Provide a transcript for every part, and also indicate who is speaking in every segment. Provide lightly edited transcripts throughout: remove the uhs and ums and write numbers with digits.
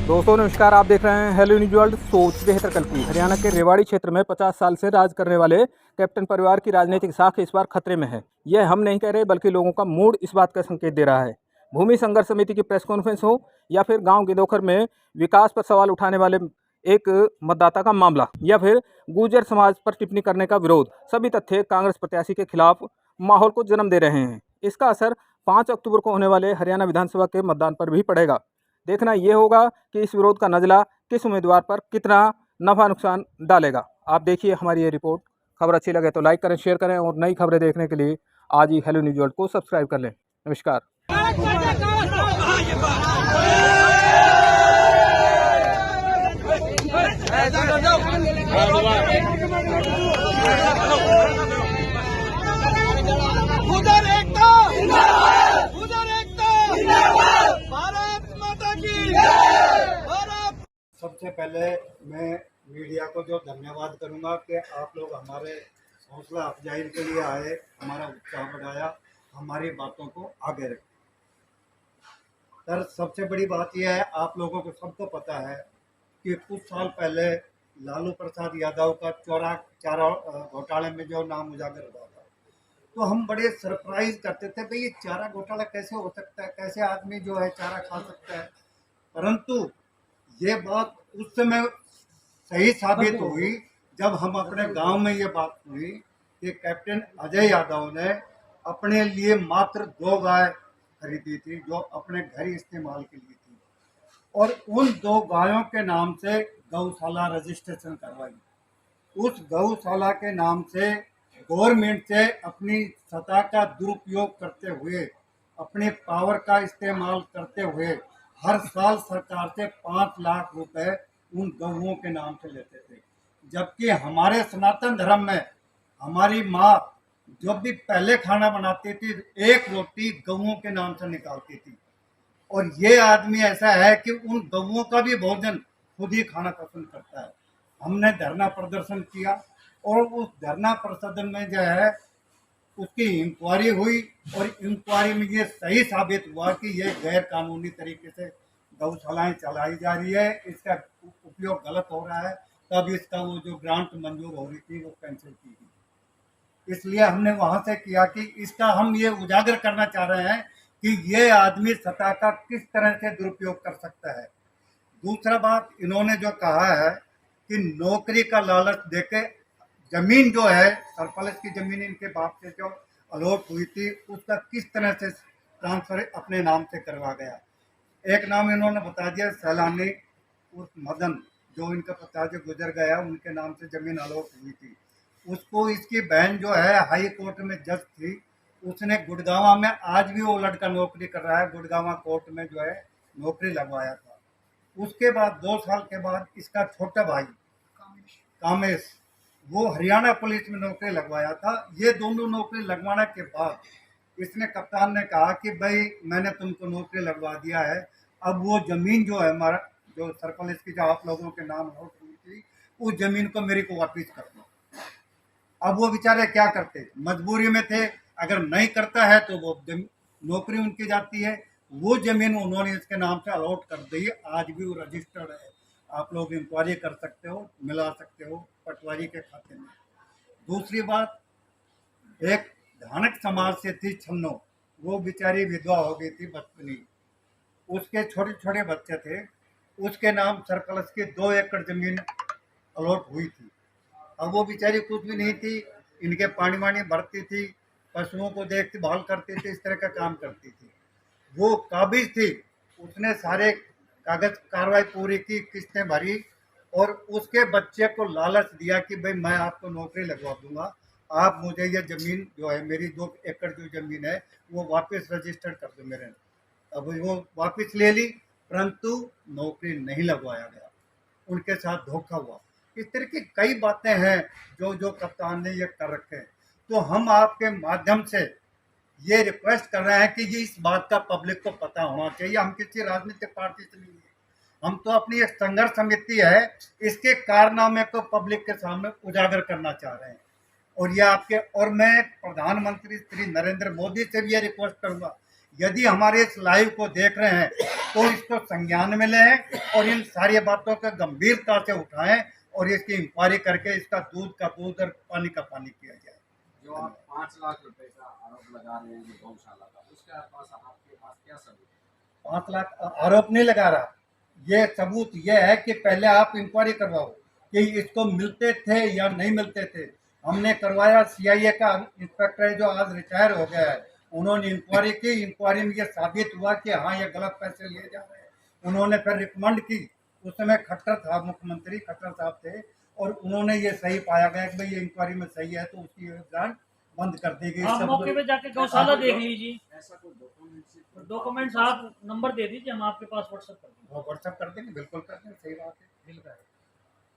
Speaker 1: दोस्तों नमस्कार, आप देख रहे हैं हेलो न्यूज वर्ल्ड। सोच बेहतर कल की। हरियाणा के रेवाड़ी क्षेत्र में 50 साल से राज करने वाले कैप्टन परिवार की राजनीतिक साख इस बार खतरे में है। यह हम नहीं कह रहे, बल्कि लोगों का मूड इस बात का संकेत दे रहा है। भूमि संघर्ष समिति की प्रेस कॉन्फ्रेंस हो या फिर गांव गिदोखर में विकास पर सवाल उठाने वाले एक मतदाता का मामला, या फिर गुर्जर समाज पर टिप्पणी करने का विरोध, सभी तथ्य कांग्रेस प्रत्याशी के खिलाफ माहौल को जन्म दे रहे हैं। इसका असर 5 अक्टूबर को होने वाले हरियाणा विधानसभा के मतदान पर भी पड़ेगा। देखना यह होगा कि इस विरोध का नजला किस उम्मीदवार पर कितना नफा नुकसान डालेगा। आप देखिए हमारी ये रिपोर्ट। खबर अच्छी लगे तो लाइक करें, शेयर करें और नई खबरें देखने के लिए आज ही हेलो न्यूज वर्ल्ड को सब्सक्राइब कर लें। नमस्कार।
Speaker 2: उधर एकता, उधर एकता, भारत माता की भारत।
Speaker 3: सबसे पहले मैं मीडिया को जो धन्यवाद करूंगा कि आप लोग हमारे हौसला अफजाई के लिए आए, हमारा उत्साह बढ़ाया, हमारी बातों को आगे रखें। सर, सबसे बड़ी बात यह है, आप लोगों को सबको पता है कि कुछ साल पहले लालू प्रसाद यादव का चारा घोटाले में जो नाम उजागर हुआ था, तो हम बड़े सरप्राइज करते थे, भाई ये चारा घोटाला कैसे हो सकता है, कैसे आदमी जो है चारा खा सकता है। परंतु ये बात उस समय सही साबित हुई जब हम अपने गांव में ये बात हुई कि कैप्टन अजय यादव ने अपने लिए मात्र 2 गाय खरीदी थी, जो अपने घर इस्तेमाल के लिए थी, और उन 2 गायों के नाम से गौशाला रजिस्ट्रेशन करवाई। उस गौशाला के नाम से गवर्नमेंट से अपनी सत्ता का दुरुपयोग करते हुए, अपने पावर का इस्तेमाल करते हुए हर साल सरकार से 5 लाख रुपए उन गौओं के नाम से लेते थे। जबकि हमारे सनातन धर्म में हमारी माँ जब भी पहले खाना बनाती थी, 1 रोटी गौओं के नाम से निकालती थी। और ये आदमी ऐसा है कि उन गौओं का भी भोजन खुद ही खाना पसंद करता है। हमने धरना प्रदर्शन किया और उस धरना प्रदर्शन में जो है उसकी इंक्वायरी हुई, और इंक्वायरी में ये सही साबित हुआ कि ये गैर कानूनी तरीके से गौशालाएं चलाई जा रही है, इसका उपयोग गलत हो रहा है। तब इसका वो जो ग्रांट मंजूर हो रही थी वो कैंसिल की गई। इसलिए हमने वहां से किया कि इसका हम ये उजागर करना चाह रहे हैं कि ये आदमी सत्ता का किस तरह से दुरुपयोग कर सकता है। दूसरा बात, इन्होंने जो कहा है कि नौकरी का लालच देके जमीन जो है सरप्लस की जमीन इनके बाप से जो अलॉट हुई थी, उसका किस तरह से ट्रांसफर अपने नाम से करवा गया। एक नाम इन्होंने बता दिया, सैलानी उस मदन, जो इनका पिताजी गुजर गया, उनके नाम से जमीन अलॉट हुई थी। उसको इसकी बहन जो है हाई कोर्ट में जज थी, उसने गुड़गांव में, आज भी वो लड़का नौकरी कर रहा है, गुड़गांव कोर्ट में जो है नौकरी लगवाया था। उसके बाद 2 साल के बाद इसका छोटा भाई कामेश, वो हरियाणा पुलिस में नौकरी लगवाया था। ये दोनों नौकरी लगवाने के बाद इसने कप्तान ने कहा कि भाई मैंने तुमको नौकरी लगवा दिया है, अब वो जमीन जो है हमारा जो सरपंच की जो आप लोगों के नाम हो हुई थी, उस जमीन को मेरे को वापिस कर दो। अब वो बेचारे क्या करते, मजबूरी में थे, अगर नहीं करता है तो वो नौकरी उनकी जाती है। वो जमीन उन्होंने इसके नाम से अलॉट कर दी है, आज भी वो रजिस्टर्ड है। आप लोग इंक्वायरी कर सकते हो, मिला सकते हो पटवारी के खाते में। दूसरी बात, एक धानक समाज से थी छन्नो, वो बेचारी विधवा हो गई थी बचपनी, उसके छोटे छोटे बच्चे थे, उसके नाम सरप्लस की 2 एकड़ जमीन अलॉट हुई थी। अब वो बेचारी कुछ भी नहीं थी, इनके पानी वानी भरती थी, पशुओं को देखती भाल करती थी, इस तरह का काम करती थी। वो काबिज थी, उसने सारे कागज कार्रवाई पूरी की, किस्तें भरी, और उसके बच्चे को लालच दिया कि भाई मैं आपको नौकरी लगवा दूंगा, आप मुझे ये जमीन जो है मेरी 2 एकड़ जो जमीन है वो वापस रजिस्टर कर दो मेरे। अब वो वापस ले ली, परंतु नौकरी नहीं लगवाया गया, उनके साथ धोखा हुआ। इस तरह की कई बातें हैं जो जो कप्तान ने ये कर रखे हैं। तो हम आपके माध्यम से ये रिक्वेस्ट कर रहे हैं कि ये इस बात का पब्लिक को पता होना चाहिए। हम किसी राजनीतिक पार्टी से नहीं है, हम तो अपनी एक संघर्ष समिति है, इसके कारनामे को पब्लिक के सामने उजागर करना चाह रहे हैं। और ये आपके, और मैं प्रधानमंत्री श्री नरेंद्र मोदी से भी ये रिक्वेस्ट करूंगा, यदि हमारे इस लाइव को देख रहे हैं तो इसको संज्ञान में लें और इन सारी बातों को गंभीरता से उठाएं और इसकी इंक्वायरी करके इसका दूध का दूध और पानी का पानी किया जाए।
Speaker 4: जो आप 5 लाख रुपए का आरोप लगा रहे हैं गौशाला का, उसके पास आपके पास क्या सबूत है?
Speaker 3: 5 लाख आरोप नहीं लगा रहा, ये सबूत ये है कि पहले आप इंक्वायरी करवाओ कि इसको मिलते थे या नहीं मिलते थे। हमने करवाया, सीआईए का इंस्पेक्टर है जो आज रिटायर हो गया है, उन्होंने इंक्वायरी की। इंक्वायरी में ये साबित हुआ कि हाँ ये गलत पैसे लिए जा रहे हैं। उन्होंने फिर रिकमेंड की, उस समय खट्टर था, मुख्यमंत्री खट्टर साहब थे, और उन्होंने ये सही पाया गया कि भाई ये इंक्वायरी में सही है तो उसकी ब्रांड बंद कर दी गई।
Speaker 5: आप
Speaker 3: सब
Speaker 5: मौके पे जाके गौशाला देख लीजिए,
Speaker 4: ऐसा कोई डॉक्यूमेंट्स
Speaker 5: डॉक्यूमेंट्स आप नंबर दे दीजिए, हम आपके पास व्हाट्सएप कर देंगे।
Speaker 3: वो व्हाट्सएप कर देंगे, बिल्कुल कर देंगे, सही बात है।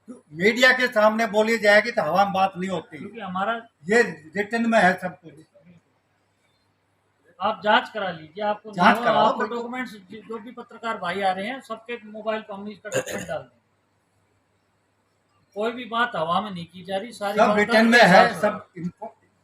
Speaker 3: तो मीडिया के सामने बोली जाएगी तो हवा में बात नहीं होती,
Speaker 5: क्योंकि हमारा
Speaker 3: ये रिटर्न में है सब कुछ।
Speaker 5: आप जांच करा लीजिए, आपको
Speaker 3: जांच कराओ,
Speaker 5: आपको
Speaker 3: बिल्कुल।
Speaker 5: डॉक्यूमेंट्स जो भी पत्रकार भाई आ रहे हैं सबके मोबाइल पर हम इसका डॉक्यूमेंट डाल देंगे। कोई भी बात हवा में नहीं की जा रही, सारी
Speaker 3: सब
Speaker 5: बात
Speaker 3: रिटर्न में
Speaker 5: के
Speaker 3: है।
Speaker 5: साथ
Speaker 3: सब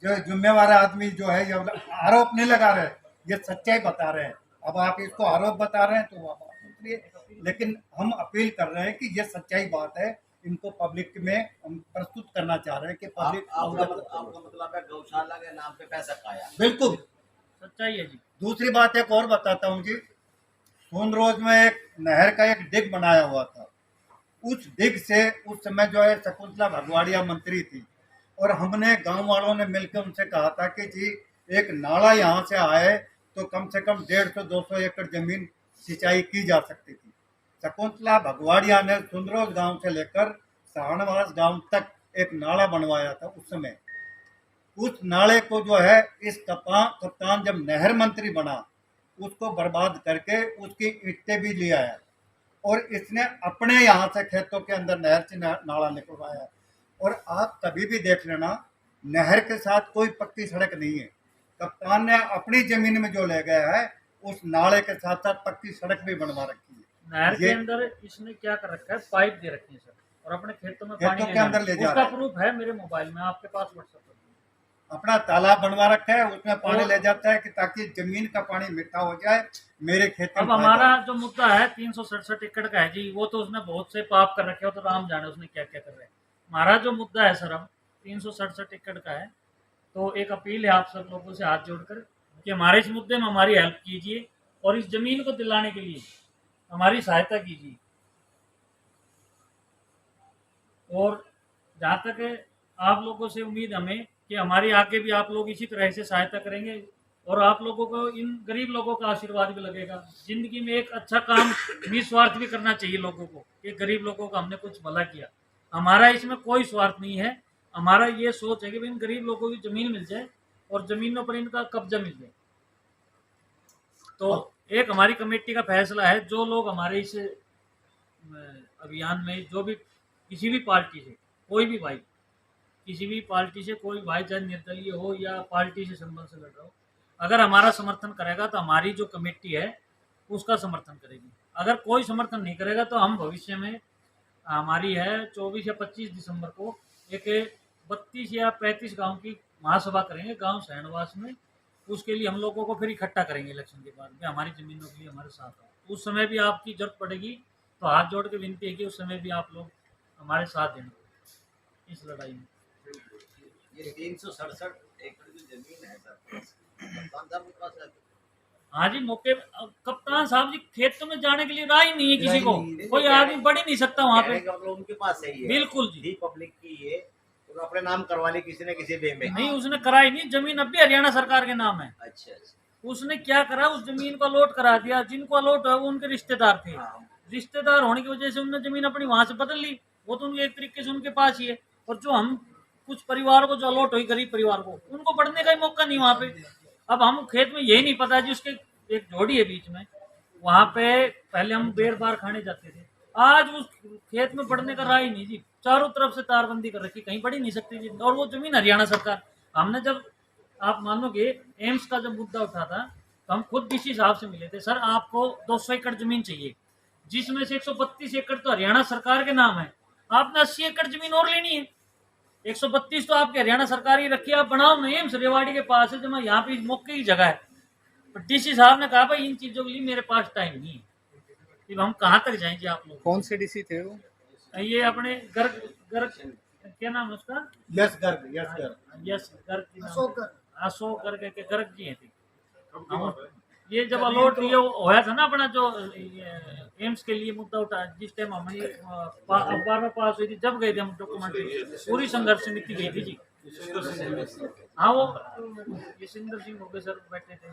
Speaker 3: जो जिम्मेवार आदमी जो है ये आरोप नहीं लगा रहे, ये सच्चाई बता रहे हैं। अब आप इसको आरोप बता रहे हैं तो आप सोचिए, लेकिन हम अपील कर रहे हैं कि ये सच्चाई बात है, इनको पब्लिक में हम प्रस्तुत करना चाह रहे हैं कि पब्लिक
Speaker 4: आपका मतलब है गौशाला के नाम पे पैसा खाया?
Speaker 3: बिल्कुल
Speaker 5: सच्चाई है जी।
Speaker 3: दूसरी बात एक और बताता हूँ जी, सोनरोज में एक नहर का एक डिग बनाया हुआ था। उस डिग से उस समय जो है शकुंतला भगवाड़िया मंत्री थी, और हमने गांव वालों ने मिलकर उनसे कहा था कि जी एक नाला यहाँ से आए तो कम से कम 150-200 एकड़ जमीन सिंचाई की जा सकती थी। शकुंतला भगवाड़िया ने सुंदरोज गांव से लेकर सहानवास गांव तक एक नाला बनवाया था उस समय। उस नाले को जो है इस कप्तान जब नहर मंत्री बना उसको बर्बाद करके उसकी ईंटें भी ले आया, और इसने अपने यहाँ से खेतों के अंदर नहर से नाला निकलवाया। और आप कभी भी देख लेना, नहर के साथ कोई पक्की सड़क नहीं है। कप्तान ने अपनी जमीन में जो ले गया है उस नाले के साथ साथ पक्की सड़क भी बनवा रखी है।
Speaker 5: नहर के
Speaker 3: ये
Speaker 5: अंदर इसने क्या कर रखा है, पाइप दे रखी है सर, और अपने खेतों में
Speaker 3: खेतों
Speaker 5: पानी
Speaker 3: के अंदर ले जा
Speaker 5: उसका
Speaker 3: रहा है।
Speaker 5: प्रूफ है मेरे मोबाइल में, आपके पास व्हाट्सएप कर दूंगा।
Speaker 3: अपना तालाब बनवा रखा है, उसमें पानी ले जाता है कि ताकि जमीन का पानी मीठा हो जाए, मेरे खेत में
Speaker 5: अब हमारा जो मुद्दा है 367 एकड़ का है जी, वो तो उसने बहुत से पाप कर रखे हो, तो राम जाने उसने क्या क्या कर रहे हैं। हमारा जो मुद्दा है सर अब 367 एकड़ का है, तो एक अपील है आप सब लोगों से हाथ जोड़कर कि हमारे इस मुद्दे में हमारी हेल्प कीजिए और इस जमीन को दिलाने के लिए हमारी सहायता कीजिए। और जहाँ तक है आप लोगों से उम्मीद हमें कि हमारी आगे भी आप लोग इसी तरह से सहायता करेंगे, और आप लोगों को, इन गरीब लोगों का आशीर्वाद भी लगेगा। जिंदगी में एक अच्छा काम निस्वार्थ भी करना चाहिए लोगों को, कि गरीब लोगों का हमने कुछ भला किया। हमारा इसमें कोई स्वार्थ नहीं है, हमारा ये सोच है कि इन गरीब लोगों की जमीन मिल जाए और जमीनों पर इनका कब्जा मिल जाए। तो एक हमारी कमेटी का फैसला है, जो लोग हमारे इस अभियान में, जो भी किसी भी पार्टी से कोई भी भाई, किसी भी पार्टी से कोई भाई, चाहे निर्दलीय हो या पार्टी से संबंध से लड़ रहा हो, अगर हमारा समर्थन करेगा तो हमारी जो कमेटी है उसका समर्थन करेगी। अगर कोई समर्थन नहीं करेगा तो हम भविष्य में, हमारी है 24 या 25 दिसंबर को एक 32 या 35 गांव की महासभा करेंगे गांव सहनवास में। उसके लिए हम लोगों को फिर इकट्ठा करेंगे इलेक्शन के बाद में, हमारी ज़मीनों के लिए हमारे साथ हो। उस समय भी आपकी जरूरत पड़ेगी, तो हाथ जोड़ के विनती है कि उस समय भी आप लोग हमारे साथ देना इस लड़ाई में।
Speaker 4: ये 367 एकड़ की जमीन है सर, कप्तान साहब के पास है?
Speaker 5: हाँ जी, मौके कप्तान साहब जी खेतों में जाने के लिए राह ही नहीं है किसी को,
Speaker 4: नहीं,
Speaker 5: कोई आदमी बढ़ ही नहीं सकता वहाँ पे।
Speaker 4: कहने का मतलब उनके पास सही है,
Speaker 5: बिल्कुल जी।
Speaker 4: ही पब्लिक की ये तो अपने नाम करवा ली किसी न किसी वे में।
Speaker 5: नहीं, उसने कराई नहीं, जमीन अब भी हरियाणा सरकार के नाम है।
Speaker 4: अच्छा अच्छा।
Speaker 5: उसने क्या करा, उस जमीन को अलॉट करा दिया। जिनको अलॉट है वो उनके रिश्तेदार थे,
Speaker 4: हाँ।
Speaker 5: रिश्तेदार होने की वजह से उन्होंने जमीन अपनी वहां से बदल ली, वो तो उनके एक तरीके से उनके पास ही है। और जो हम कुछ परिवार को जो अलॉट हुई, गरीब परिवार को, उनको बढ़ने का ही मौका नहीं वहाँ पे। अब हम खेत में यही नहीं पता है जी, उसके एक जोड़ी है बीच में, वहाँ पे पहले हम बेर बार खाने जाते थे, आज उस खेत में बढ़ने का राह ही नहीं जी, चारों तरफ से तारबंदी कर रखी, कहीं बढ़ ही नहीं सकती जी। और वो जमीन हरियाणा सरकार, हमने जब, आप मानोगे एम्स का जब मुद्दा उठा था तो हम खुद डीसी साहब से मिले थे, सर आपको 200 एकड़ जमीन चाहिए, जिसमें से 132 एकड़ तो हरियाणा सरकार के नाम है, आपने 80 एकड़ जमीन और लेनी है, 132 तो आपके हरियाणा सरकार ही रखी है, आप बनाओ ना, एम्स रेवाड़ी के पास है, जब यहाँ पे मौके की जगह है। डीसी साहब ने कहा भाई इन चीजों के लिए मेरे पास टाइम नहीं है, कि हम कहाँ तक जाएं जी आप लोग।
Speaker 1: कौन से डीसी थे वो?
Speaker 5: ये अपने गर्ग गर्ग क्या नाम है उसका?
Speaker 3: यस गर्ग
Speaker 5: यस गर्ग की नाम अशोक गर्ग के गर्ग जी हैं थे। हम ये जब अलॉट ये होया था ना अपना जो एम्स के लिए मुद्दा उठा, जिस टाइम हमारी अखबार में पास हुई थी, जब गए थे हम डॉक्यूमेंट्री, पूरी संघर्ष समिति गई थी जी। हाँ वो ये सिंदर सिंह हो गए सर बैठे थे,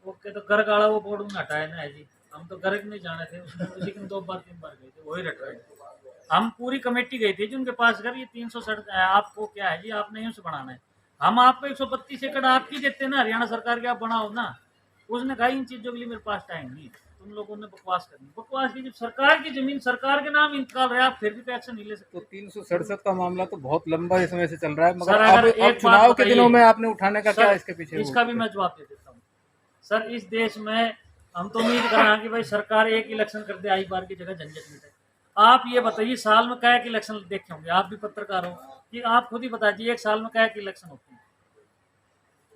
Speaker 5: वो के तो गर्ग आड़ा वो बोर्ड में हटाया ना है जी। हम तो गर्ग नहीं जाने थे, उसी दिन 2 बार 3 बार गए थे, वही रटवाए थे। हम पूरी कमेटी गई थी जी उनके पास, कर ये 360 आपको क्या है जी, आपने एम्स बनाना है, हम आपको 132 एकड़ आपकी देते ना, हरियाणा सरकार के, आप बनाओ ना। उसने कहा इन चीजों के लिए मेरे पास टाइम नहीं, तुम लोगों ने बकवास करनी। बकवास की जब सरकार की जमीन सरकार के नाम इंतकाल रहे, आप फिर भी एक्शन नहीं ले सकते।
Speaker 1: तो 367 का मामला तो बहुत लंबा समय से चल रहा है, मगर
Speaker 5: सर, अगर
Speaker 1: अब
Speaker 5: एक बात
Speaker 1: चुनाव के
Speaker 5: बताइए,
Speaker 1: दिनों में आपने उठाने का
Speaker 5: सर,
Speaker 1: क्या इसके पीछे
Speaker 5: इसका भी मैं जवाब दे देता हूँ सर। इस देश में हम तो उम्मीद कर रहे हैं कि भाई सरकार एक इलेक्शन कर दे, आई बार की जगह झंझट मिटे। आप ये बताइए साल में क्या इलेक्शन देखे होंगे, आप भी पत्रकार हो, कि आप खुद ही बताइए एक साल में क्या इलेक्शन होते हैं।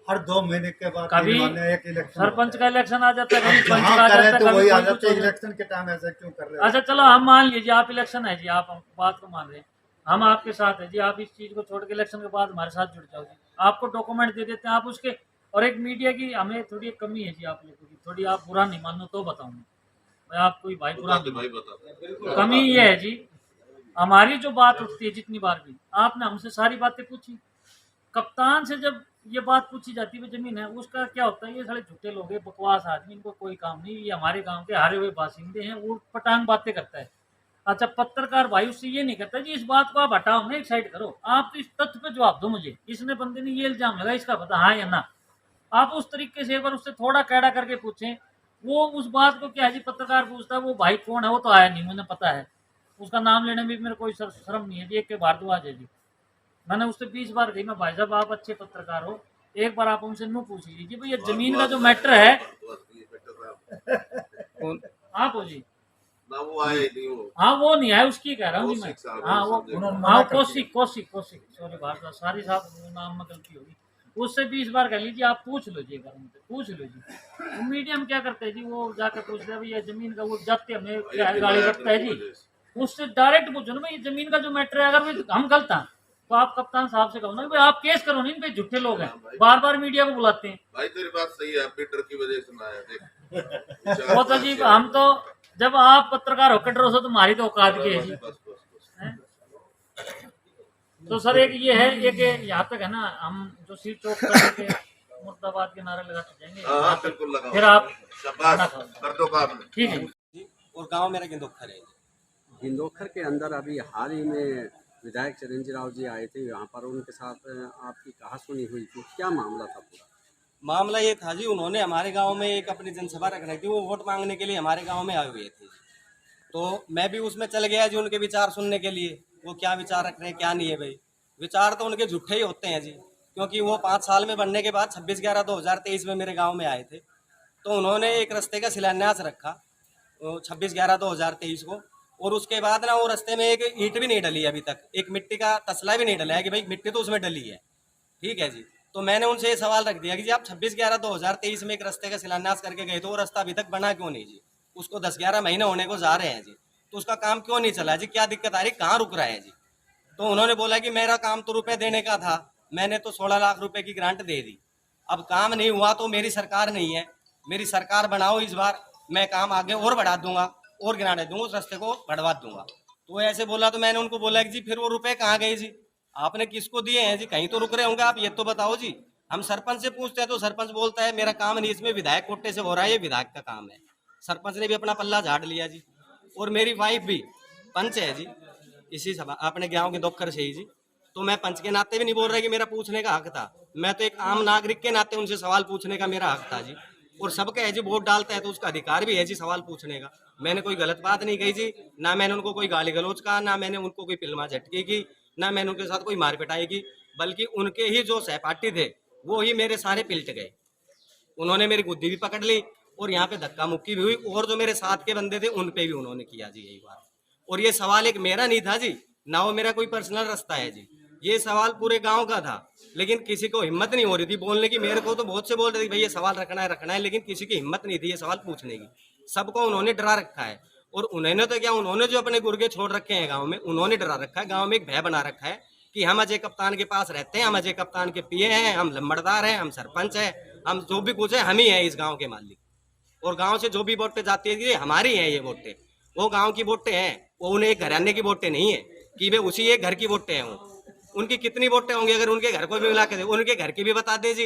Speaker 3: हर 2 महीने के बाद
Speaker 5: कभी
Speaker 3: एक इलेक्शन
Speaker 5: सरपंच का इलेक्शन आ जाता है, कभी पंच
Speaker 3: हाँ
Speaker 5: का आ
Speaker 3: करें
Speaker 5: जाता है,
Speaker 3: तो
Speaker 5: कभी
Speaker 3: वही आ
Speaker 5: कोई कुछ
Speaker 3: जाते
Speaker 5: हो जाता है।
Speaker 3: इलेक्शन के टाइम ऐसा क्यों कर रहे हैं?
Speaker 5: अच्छा चलो हम मान लीजिए आप इलेक्शन है जी, आप हम बात को मान रहे हैं, हम आपके साथ है जी, आप इस चीज को छोड़ के इलेक्शन के बाद हमारे साथ जुड़ जाओ जी, आपको डॉक्यूमेंट दे देते हैं आप उसके। और एक मीडिया की हमें थोड़ी एक कमी है जी, आप लोगों की थोड़ी, आप बुरा नहीं मानो तो बताऊंगा मैं आपको ही भाई, बुरा नहीं मानो। कमी ये है जी, हमारी जो बात उठती है जितनी बार भी, आपने हमसे सारी बातें पूछी, कप्तान से जब ये बात पूछी जाती है जमीन है, उसका क्या होता है, ये सारे झूठे लोग हैं, बकवास आदमी, इनको कोई काम नहीं, ये हमारे गांव के हारे हुए बासिंदे हैं, वो पटांग बातें करता है। अच्छा पत्रकार भाई उससे ये नहीं कहता जी इस बात को आप हटाओ ना, एक साइड करो, आप तो इस तथ्य पे जवाब दो मुझे, इसने बंदे ने ये इल्जाम लगा, इसका पता हाँ या ना। आप उस तरीके से एक बार उससे थोड़ा कैड़ा करके पूछें, वो उस बात को क्या है जी, पत्रकार पूछता है वो भाई कौन है, वो तो आया नहीं, मुझे पता है, उसका नाम लेने में भी मेरे कोई शर्म नहीं है जी, एक के भारद्वाज है जी। मैंने उससे 20 बार कही, मैं भाई साहब आप अच्छे पत्रकार हो, एक बार आप उनसे नो पूछ लीजिए भाई ये जमीन का जो मैटर है।
Speaker 1: कौन?
Speaker 5: आप हो जी?
Speaker 4: ना वो आए नहीं वो।
Speaker 5: हाँ वो नहीं है, उसकी कह रहा हूँ जी मैं।
Speaker 4: कौशिक साहब,
Speaker 5: हाँ वो
Speaker 3: उन्होंने
Speaker 5: हाँ
Speaker 3: मना कर
Speaker 5: कौशिक कौशिक कौशिक सॉरी भारद्वाज, सारी साहब नाम में गलती होगी। उससे 20 बार कह लीजिए, आप पूछ लो जी, एक बार उनसे पूछ लो जी। वो मीडिया में क्या करते हैं जी, वो जाकर पूछते हैं भाई ये जमीन का, वो जाते हमें क्या है, गाड़ी रखता है जी, उससे डायरेक्ट पूछो ना भाई ये जमीन का जो मैटर है, अगर हम गलत हैं तो आप कप्तान साहब से कहो ना भाई आप केस करो, नहीं इन पे झूठे लोग हैं, बार बार मीडिया को बुलाते हैं।
Speaker 4: भाई तेरी बात सही है, अपनी डर की वजह से ना आया देख।
Speaker 5: वो तो जी हम तो जब आप पत्रकार होकर डरो सो, तुम्हारी तो औकात की है जी।
Speaker 4: बस बस बस।
Speaker 5: हैं? तो सर एक ये है, एक यहाँ तक है ना, हम जो सीट चौक करके मुर्दाबाद के नारे लगाते जाएंगे,
Speaker 4: हाँ बिल्कुल लगाओ,
Speaker 5: फिर आप
Speaker 4: शाबाश कर दो काम।
Speaker 5: ठीक है।
Speaker 6: और गांव मेरा गिंदोखर है।
Speaker 7: गिंदोखर के अंदर अभी हाल ही में विधायक चिरंजी राव जी आए थे यहाँ पर, उनके साथ आपकी कहा सुनी हुई थी, क्या मामला था पूरा?
Speaker 6: मामला ये था जी, उन्होंने हमारे गांव में एक अपनी जनसभा रख रखी थी, वो वोट मांगने के लिए हमारे गांव में आए हुए थे। तो मैं भी उसमें चल गया जी उनके विचार सुनने के लिए, वो क्या विचार रख रहे हैं क्या नहीं है। भाई विचार तो उनके झूठे ही होते हैं जी, क्योंकि वो 5 साल में बनने के बाद 26/11/2023 में मेरे गाँव में आए थे। तो उन्होंने एक रास्ते का शिलान्यास रखा 26/11/2023 को, और उसके बाद ना वो रास्ते में एक ईंट भी नहीं डली अभी तक, एक मिट्टी का तसला भी नहीं डला है कि भाई मिट्टी तो उसमें डली है। ठीक है जी, तो मैंने उनसे ये सवाल रख दिया कि जी आप 26/11/2023 में एक रास्ते का शिलान्यास करके गए थे, वो रास्ता अभी तक बना क्यों नहीं जी? उसको 10-11 महीने होने को जा रहे हैं जी, तो उसका काम क्यों नहीं चला जी? क्या दिक्कत आ रही, कहाँ रुक रहा है जी? तो उन्होंने बोला कि मेरा काम तो रुपए देने का था, मैंने तो 16 लाख रुपए की ग्रांट दे दी, अब काम नहीं हुआ तो मेरी सरकार नहीं है, मेरी सरकार बनाओ इस बार, मैं काम आगे और बढ़ा दूंगा और ग्रांट दूंगा, उस रास्ते को बढ़वा दूंगा। तो ऐसे बोला, तो मैंने उनको बोला कि जी फिर वो रुपए कहाँ गए जी, आपने किसको दिए हैं जी? कहीं तो रुक रहे होंगे आप, ये तो बताओ जी। हम सरपंच से पूछते हैं तो सरपंच बोलता है मेरा काम नहीं, इसमें विधायक कोटे से हो रहा है, ये विधायक का काम है। सरपंच ने भी अपना पल्ला झाड़ लिया जी। और मेरी वाइफ भी पंच है जी, इसी सभा अपने गाँव के दोखर से ही जी। तो मैं पंच के नाते भी नहीं बोल रहा कि मेरा पूछने का हक था, मैं तो एक आम नागरिक के नाते उनसे सवाल पूछने का मेरा हक था जी। और सबका है जी, वोट डालता है तो उसका अधिकार भी है जी सवाल पूछने का। मैंने कोई गलत बात नहीं कही जी, ना मैंने उनको कोई गाली गलौज कहा, ना मैंने उनको कोई पिलमा झटकी की, ना मैंने उनके साथ कोई मार पिटाई की, बल्कि उनके ही जो सहपाठी थे वो ही मेरे सारे पिलट गए। उन्होंने मेरी गुद्दी भी पकड़ ली और यहाँ पे धक्का मुक्की भी हुई, और जो मेरे साथ के बंदे थे उन पे भी उन्होंने किया जी यही बात। और ये सवाल एक मेरा नहीं था जी, ना वो मेरा कोई पर्सनल रास्ता है जी, ये सवाल पूरे गांव का था। लेकिन किसी को हिम्मत नहीं हो रही थी बोलने की। मेरे को तो बहुत से बोल रहे थे भाई ये सवाल रखना है, लेकिन किसी की हिम्मत नहीं थी ये सवाल पूछने की। सबको उन्होंने डरा रखा है। और उन्होंने तो क्या, उन्होंने जो अपने गुर्गे छोड़ रखे हैं गांव में, उन्होंने डरा रखा है। गांव में एक भय बना रखा है कि हम अजय कप्तान के पास रहते हैं, हम अजय कप्तान के पीए हैं, हम लंबड़दार हैं, हम सरपंच हैं, हम जो भी कुछ है हम ही हैं इस गांव के मालिक। और गांव से जो भी वोटें जाती है ये हमारी हैं, ये वोटें वो गांव की वोटें हैं, वो उन्हें एक घराने की वोटें नहीं है कि वे उसी एक घर की वोटें हैं। वो उनकी कितनी वोटें होंगी, अगर उनके घर को भी मिला के उनके घर की भी बता दे जी।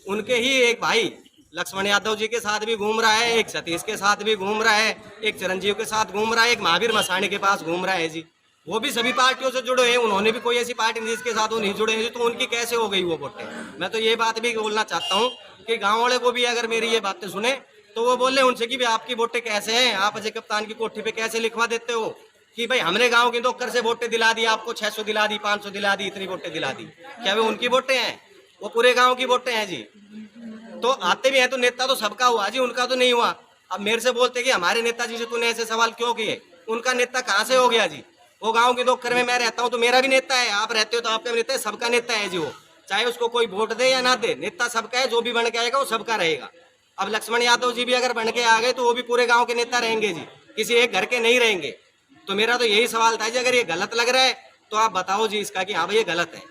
Speaker 6: उनके ही एक भाई लक्ष्मण यादव जी के साथ भी घूम रहा है, एक सतीश के साथ भी घूम रहा है, एक चिरंजीव के साथ घूम रहा है, एक महावीर मसानी के पास घूम रहा है जी। वो भी सभी पार्टियों से जुड़े हैं, उन्होंने भी कोई ऐसी पार्टी नहीं जिसके साथ वो नहीं जुड़े हैं, तो उनकी कैसे हो गई वो वोटें। मैं तो ये बात भी बोलना चाहता हूँ कि गाँव वाले को भी अगर मेरी ये बातें सुने तो वो बोले उनसे कि भाई आपकी वोटें कैसे हैं, आप अजय कप्तान की कोठी पे कैसे लिखवा देते हो कि भाई हमने गांव की नौकर से वोटें दिला दी, आपको 600 दिला दी, 500 दिला दी, इतनी वोटें दिला दी। क्या वे उनकी वोटें हैं? वो पूरे गांव की वोटें हैं जी। तो आते भी हैं तो नेता तो सबका हुआ जी, उनका तो नहीं हुआ। अब मेरे से बोलते कि हमारे नेताजी से तूने ऐसे सवाल क्यों किए, उनका नेता कहाँ से हो गया जी? वो गांव के नौकर में मैं रहता हूँ तो मेरा भी नेता है, आप रहते हो तो आपका नेता है, सबका नेता है जी। वो चाहे उसको कोई वोट दे या ना दे, नेता सबका है, जो भी बन के आएगा वो सबका रहेगा। अब लक्ष्मण यादव जी भी अगर बन के आ गए तो वो भी पूरे गांव के नेता रहेंगे जी, किसी एक घर के नहीं रहेंगे। तो मेरा तो यही सवाल था जी, अगर ये गलत लग रहा है तो आप बताओ जी इसका कि हाँ भाई ये गलत है।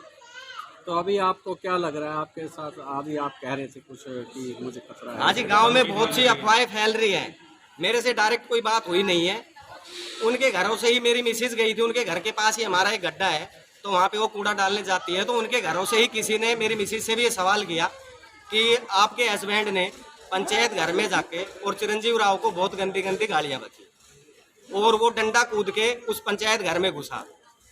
Speaker 7: तो अभी आपको क्या लग रहा है आपके साथ? अभी आप कह रहे थे कुछ कि मुझे खतरा है।
Speaker 6: हाँ जी, गांव में बहुत सी अफवाहें फैल रही हैं। मेरे से डायरेक्ट कोई बात हुई नहीं है, उनके घरों से ही मेरी मिसेज गई थी, उनके घर के पास ही हमारा एक गड्ढा है तो वहाँ पे वो कूड़ा डालने जाती है, तो उनके घरों से ही किसी ने मेरी मिसेज से भी ये सवाल किया कि आपके हस्बैंड ने पंचायत घर में जाके और चिरंजीव राव को बहुत गंदी गंदी गालियाँ बकी और वो डंडा कूद के उस पंचायत घर में घुसा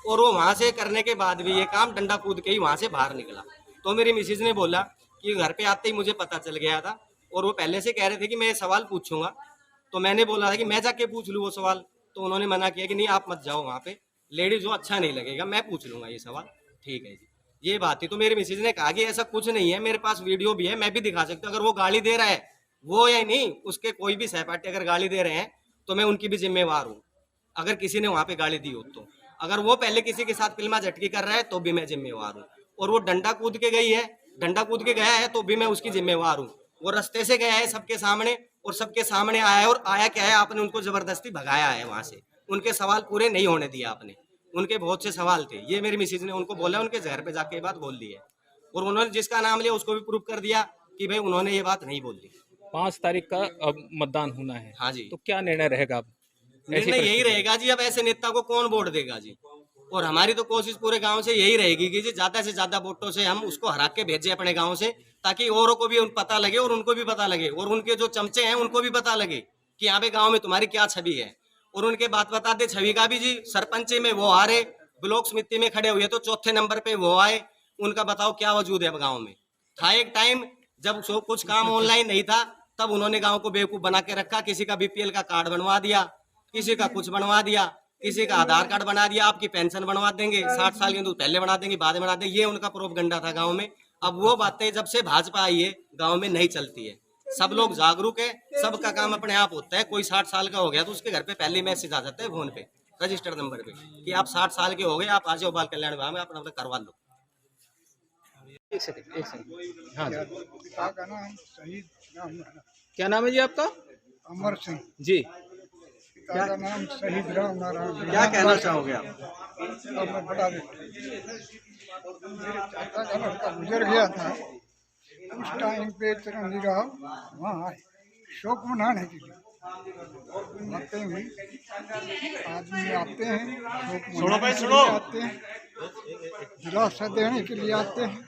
Speaker 6: और वो वहाँ से करने के बाद भी ये काम डंडा कूद के ही वहाँ से बाहर निकला। तो मेरी मिसेज ने बोला कि घर पे आते ही मुझे पता चल गया था और वो पहले से कह रहे थे कि मैं सवाल पूछूंगा। तो मैंने बोला था कि मैं जाके पूछ लूँ वो सवाल, तो उन्होंने मना किया कि नहीं आप मत जाओ वहाँ पे, लेडीज हो अच्छा नहीं लगेगा, मैं पूछ लूंगा ये सवाल। ठीक है जी, ये बात थी। तो मेरी मिसेज ने कहा कि ऐसा कुछ नहीं है, मेरे पास वीडियो भी है, मैं भी दिखा सकता हूँ। अगर वो गाली दे रहा है, वो या नहीं उसके कोई भी सहपाठी अगर गाली दे रहे हैं तो मैं उनकी भी जिम्मेवार हूँ, अगर किसी ने वहाँ पे गाली दी हो तो। अगर वो पहले किसी के साथ फिल्मा झटकी कर रहा है तो भी मैं जिम्मेवार हूँ। और वो डंडा कूद के गई है, डंडा कूद के गया है तो भी मैं उसकी जिम्मेवार हूँ। वो रास्ते से गया है सबके सामने और सबके सामने आया है, और आया क्या है, आपने उनको जबरदस्ती भगाया है वहाँ से, उनके सवाल पूरे नहीं होने दिया आपने। उनके बहुत से सवाल थे, ये मेरी मिसेज ने उनको बोला, उनके घर पे जाके ये बात बोल दी है और उन्होंने जिसका नाम लिया उसको भी प्रूव कर दिया कि भाई उन्होंने ये बात नहीं बोली।
Speaker 1: 5 तारीख का अब मतदान होना है।
Speaker 6: हाँ जी,
Speaker 1: तो क्या निर्णय रहेगा अब?
Speaker 6: निर्णय यही रहेगा जी, अब ऐसे नेता को कौन वोट देगा जी। और हमारी तो कोशिश पूरे गांव से यही रहेगी कि जी ज्यादा से ज्यादा वोटों से हम उसको हरा के भेजें अपने गांव से, ताकि औरों को भी पता लगे और उनको भी पता लगे और उनके जो चमचे हैं उनको भी पता लगे कि यहाँ पे गांव में तुम्हारी क्या छवि है। और उनके बात बता दे छवि का भी जी, सरपंच में वो हारे, ब्लॉक समिति में खड़े हुए तो चौथे नंबर पे वो आए, उनका बताओ क्या वजूद है अब गाँव में। था एक टाइम जब कुछ काम ऑनलाइन नहीं था, तब उन्होंने गाँव को बेवकूफ बना के रखा, किसी का बीपीएल का कार्ड बनवा दिया, किसी का कुछ बनवा दिया, किसी का आधार कार्ड बना दिया, आपकी पेंशन बनवा देंगे, 60 साल के पहले बना देंगे, बाद में बना देंगे, ये उनका प्रोपगंडा था गांव में। अब वो बातें जब से भाजपा आई है गांव में नहीं चलती है, सब लोग जागरूक है, सबका काम अपने आप होता है। कोई 60 साल का हो गया तो उसके घर पे पहले मैसेज आ जाता है फोन पे, रजिस्टर्ड नंबर पे कि आप 60 साल के हो गए, आप आ जाओ बाल कल्याण विभाग में अपना करवा लो।
Speaker 1: एक सेकंड हाँ जी,
Speaker 8: पिता का नाम शहीद राम नारायण,
Speaker 1: क्या नाम है जी आपका?
Speaker 8: अमर सिंह।
Speaker 1: जी,
Speaker 8: पिता का नाम शहीद राम नारायण।
Speaker 7: क्या कहना चाहोगे आप?
Speaker 8: अब मैं बता देता हूँ। मेरे चाचा का लड़का गुजर गया था, उस टाइम पे चिरंजीव राव वहाँ आए शोक मनाने के लिए। आते हुए आदमी आते हैं, शोक मनाने के लिए आते हैं, दिलासा देने के लिए आते हैं।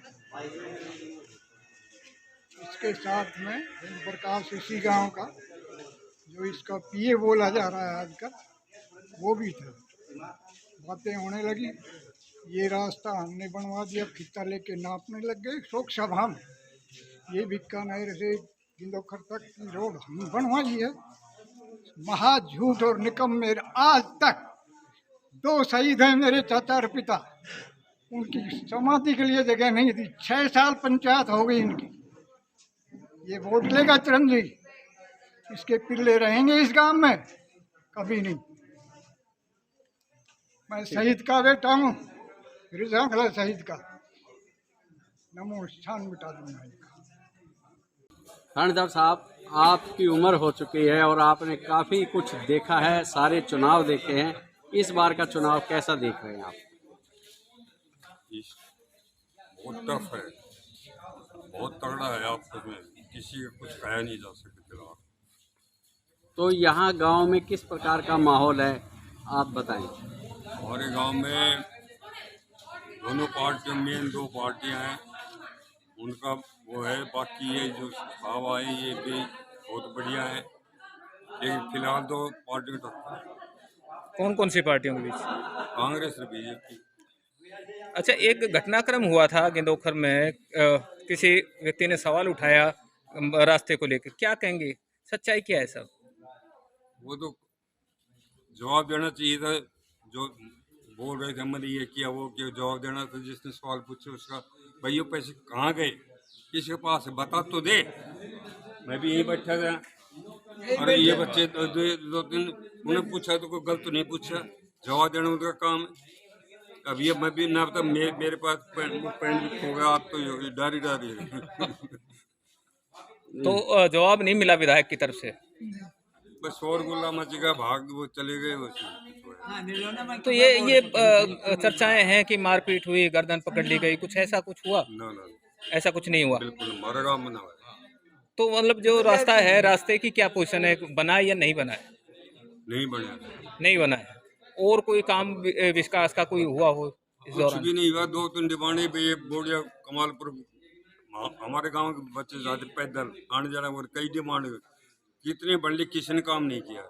Speaker 8: इसके साथ में प्रकाश इसी गांव का जो इसका पीए बोला जा रहा है आजकल, वो भी था। बातें होने लगी, ये रास्ता हमने बनवा दिया, फीता लेके नापने लग गए शोक सभा में। ये बीकानेर से गिंदोखर तक की रोड हम बनवाई है। महा झूठ और निकम मेरे आज तक 2 शहीद हैं मेरे चाचा और पिता, उनकी समाधि के लिए जगह नहीं थी। 6 साल पंचायत हो गई इनकी। ये वोट लेगा चिरंजीवी, इसके पिल्ले रहेंगे इस गांव में? कभी नहीं। मैं शहीद का बेटा हूँ, रिजांगला शहीद का, नमो स्थान मिटा दूंगा।
Speaker 7: थानेदार साहब, आपकी उम्र हो चुकी है और आपने काफ़ी कुछ देखा है, सारे चुनाव देखे हैं। इस बार का चुनाव कैसा देख रहे हैं आप?
Speaker 9: बहुत टफ है, बहुत तगड़ा है। आपस में किसी का कुछ कहा नहीं जा सकता फिलहाल।
Speaker 7: तो यहाँ गांव में किस प्रकार का माहौल है, आप बताएं।
Speaker 9: हमारे गांव में दोनों पार्टियों में 2 पार्टियां हैं, उनका वो है। बाकी ये जो हवा है ये भी बहुत बढ़िया है, लेकिन फिलहाल 2 पार्टियों का टक्कर है,
Speaker 1: कौन कौन सी पार्टियों के बीच?
Speaker 9: कांग्रेस और बीजेपी।
Speaker 1: अच्छा, एक घटनाक्रम हुआ था गेंदोखर में, किसी व्यक्ति ने सवाल उठाया रास्ते को लेकर, क्या कहेंगे, सच्चाई क्या है सब?
Speaker 9: वो तो जवाब देना चाहिए था, जो बोल रहे थे हमने ये किया वो किया, जवाब देना था। जिसने सवाल पूछे उसका, भाई ये पैसे कहाँ गए, किसके पास है, बता तो दे। मैं भी यहीं बैठा था, अरे ये बच्चे 2-3 उन्हें पूछा तो कोई गलत तो नहीं पूछा, जवाब देना उनका काम है। अब ये मैं भी ना बता, मेरे पास पेन खो गया, आप तो डारी
Speaker 1: तो जवाब नहीं मिला विधायक की तरफ से?
Speaker 9: बस शोर गुल्ला मच गया, भाग वो चले गए उसमें।
Speaker 1: तो ये चर्चाएं हैं कि मारपीट हुई, गर्दन पकड़ ली गई, कुछ ऐसा कुछ हुआ?
Speaker 9: ना ना,
Speaker 1: ऐसा कुछ नहीं हुआ।
Speaker 9: बिल्कुल हमारे गाँव में ना है।
Speaker 1: तो मतलब जो रास्ता है, रास्ते की क्या पोजीशन है, बना है या नहीं बना है?
Speaker 9: नहीं बने,
Speaker 1: नहीं बना है। और कोई काम विकास का कोई हुआ हो इस
Speaker 9: कुछ
Speaker 1: दौरान?
Speaker 9: भी नहीं हुआ। 2-3 डिमांडे पे ये बोलिया कमालपुर, हमारे गांव के बच्चे जाते पैदल आने जाना, और कई डिमांड कितने बड़े, किसी ने काम नहीं किया।